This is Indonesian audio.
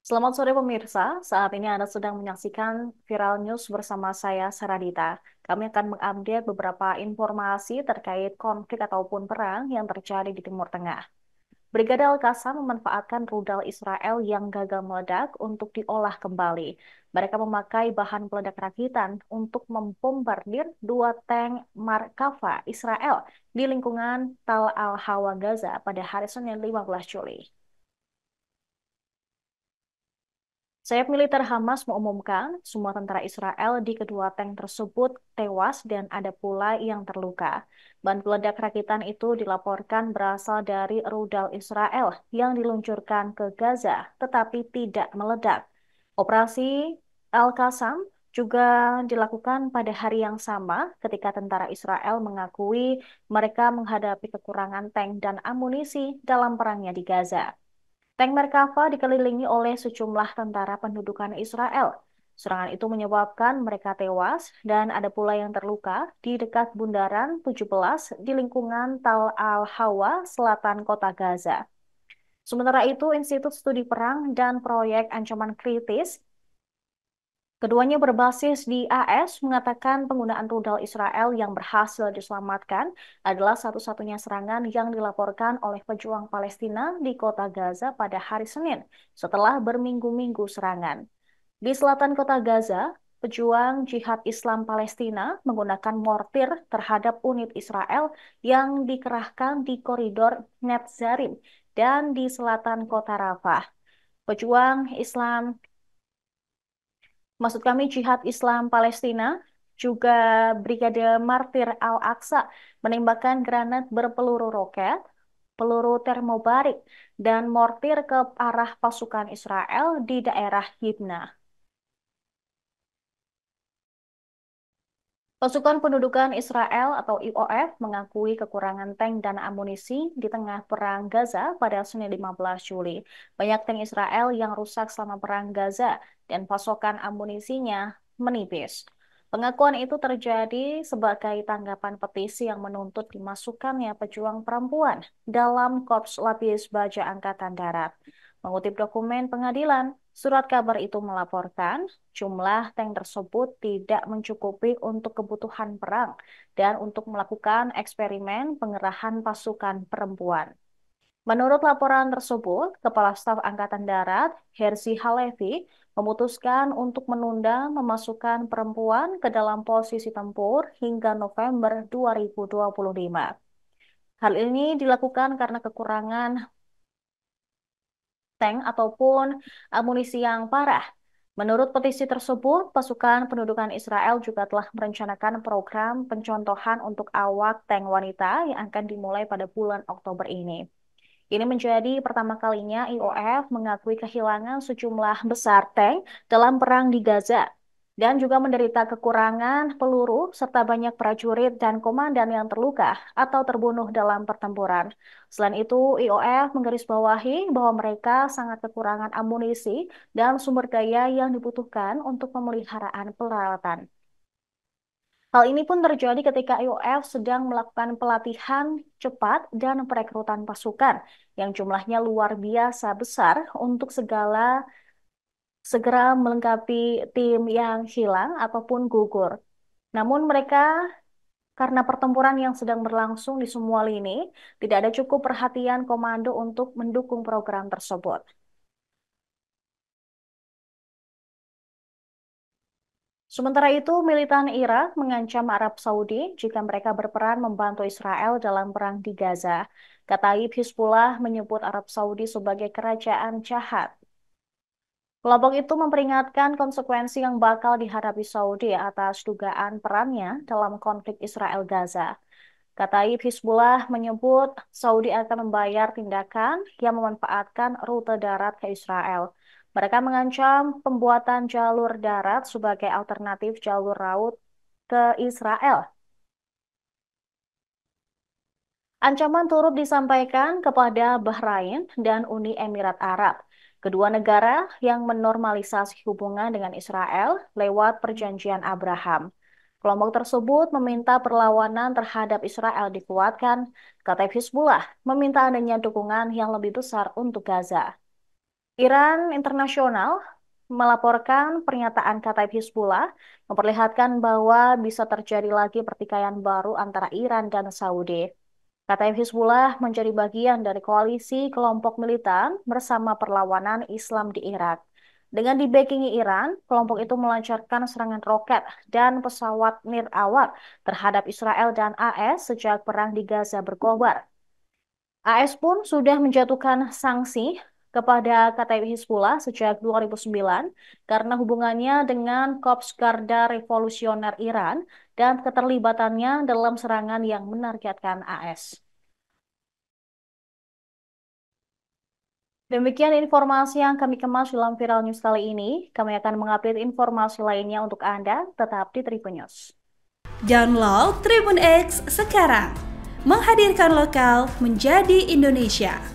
Selamat sore pemirsa, saat ini Anda sedang menyaksikan Viral News bersama saya, Saradita. Kami akan mengupdate beberapa informasi terkait konflik ataupun perang yang terjadi di Timur Tengah. Brigade Al-Qassam memanfaatkan rudal Israel yang gagal meledak untuk diolah kembali. Mereka memakai bahan peledak rakitan untuk membombardir dua tank Markava Israel di lingkungan Tal Al-Hawa Gaza pada hari Senin 15 Juli. Sayap militer Hamas mengumumkan semua tentara Israel di kedua tank tersebut tewas dan ada pula yang terluka. Bahan peledak rakitan itu dilaporkan berasal dari rudal Israel yang diluncurkan ke Gaza tetapi tidak meledak. Operasi Al-Qassam juga dilakukan pada hari yang sama ketika tentara Israel mengakui mereka menghadapi kekurangan tank dan amunisi dalam perangnya di Gaza. Tank Merkava dikelilingi oleh sejumlah tentara pendudukan Israel. Serangan itu menyebabkan mereka tewas dan ada pula yang terluka di dekat Bundaran 17 di lingkungan Tal Al-Hawa, selatan kota Gaza. Sementara itu, Institut Studi Perang dan Proyek Ancaman Kritis keduanya berbasis di AS mengatakan penggunaan rudal Israel yang berhasil diselamatkan adalah satu-satunya serangan yang dilaporkan oleh pejuang Palestina di kota Gaza pada hari Senin setelah berminggu-minggu serangan. Di selatan kota Gaza, pejuang Jihad Islam Palestina menggunakan mortir terhadap unit Israel yang dikerahkan di koridor Netzarim dan di selatan kota Rafah. Pejuang Islam Maksud kami Jihad Islam Palestina, juga Brigade Martir Al-Aqsa menembakkan granat berpeluru roket, peluru termobarik, dan mortir ke arah pasukan Israel di daerah Yibna. Pasukan Pendudukan Israel atau IOF mengakui kekurangan tank dan amunisi di tengah perang Gaza pada Senin 15 Juli. Banyak tank Israel yang rusak selama perang Gaza dan pasokan amunisinya menipis. Pengakuan itu terjadi sebagai tanggapan petisi yang menuntut dimasukkannya pejuang perempuan dalam Korps Lapis Baja Angkatan Darat. Mengutip dokumen pengadilan, surat kabar itu melaporkan jumlah tank tersebut tidak mencukupi untuk kebutuhan perang dan untuk melakukan eksperimen pengerahan pasukan perempuan. Menurut laporan tersebut, Kepala Staf Angkatan Darat, Herzi Halevi, memutuskan untuk menunda memasukkan perempuan ke dalam posisi tempur hingga November 2025. Hal ini dilakukan karena kekurangan tank ataupun amunisi yang parah. Menurut petisi tersebut, pasukan pendudukan Israel juga telah merencanakan program pencontohan untuk awak tank wanita yang akan dimulai pada bulan Oktober ini. Ini menjadi pertama kalinya IOF mengakui kehilangan sejumlah besar tank dalam perang di Gaza dan juga menderita kekurangan peluru serta banyak prajurit dan komandan yang terluka atau terbunuh dalam pertempuran. Selain itu, IOF menggarisbawahi bahwa mereka sangat kekurangan amunisi dan sumber daya yang dibutuhkan untuk pemeliharaan peralatan. Hal ini pun terjadi ketika IOF sedang melakukan pelatihan cepat dan perekrutan pasukan yang jumlahnya luar biasa besar untuk segera melengkapi tim yang hilang ataupun gugur. Namun mereka karena pertempuran yang sedang berlangsung di semua lini, tidak ada cukup perhatian komando untuk mendukung program tersebut. Sementara itu, militan Irak mengancam Arab Saudi jika mereka berperan membantu Israel dalam perang di Gaza. Kataib Hizbullah menyebut Arab Saudi sebagai kerajaan jahat. Kelompok itu memperingatkan konsekuensi yang bakal dihadapi Saudi atas dugaan perannya dalam konflik Israel-Gaza. Kataib Hizbullah menyebut Saudi akan membayar tindakan yang memanfaatkan rute darat ke Israel. Mereka mengancam pembuatan jalur darat sebagai alternatif jalur laut ke Israel. Ancaman turut disampaikan kepada Bahrain dan Uni Emirat Arab, kedua negara yang menormalisasi hubungan dengan Israel lewat Perjanjian Abraham. Kelompok tersebut meminta perlawanan terhadap Israel dikuatkan, kata Hizbullah, meminta adanya dukungan yang lebih besar untuk Gaza. Iran Internasional melaporkan pernyataan Kataib Hizbullah memperlihatkan bahwa bisa terjadi lagi pertikaian baru antara Iran dan Saudi. Kataib Hizbullah menjadi bagian dari koalisi kelompok militan bersama perlawanan Islam di Irak. Dengan dibackingi Iran, kelompok itu melancarkan serangan roket dan pesawat nirawak terhadap Israel dan AS sejak perang di Gaza berkobar. AS pun sudah menjatuhkan sanksi kepada Kataib Hizbullah sejak 2009 karena hubungannya dengan Korps Garda Revolusioner Iran dan keterlibatannya dalam serangan yang menargetkan AS. Demikian informasi yang kami kemas dalam Viral News kali ini. Kami akan mengupdate informasi lainnya untuk Anda. Tetap di Tribun News. Download Tribun X sekarang. Menghadirkan lokal menjadi Indonesia.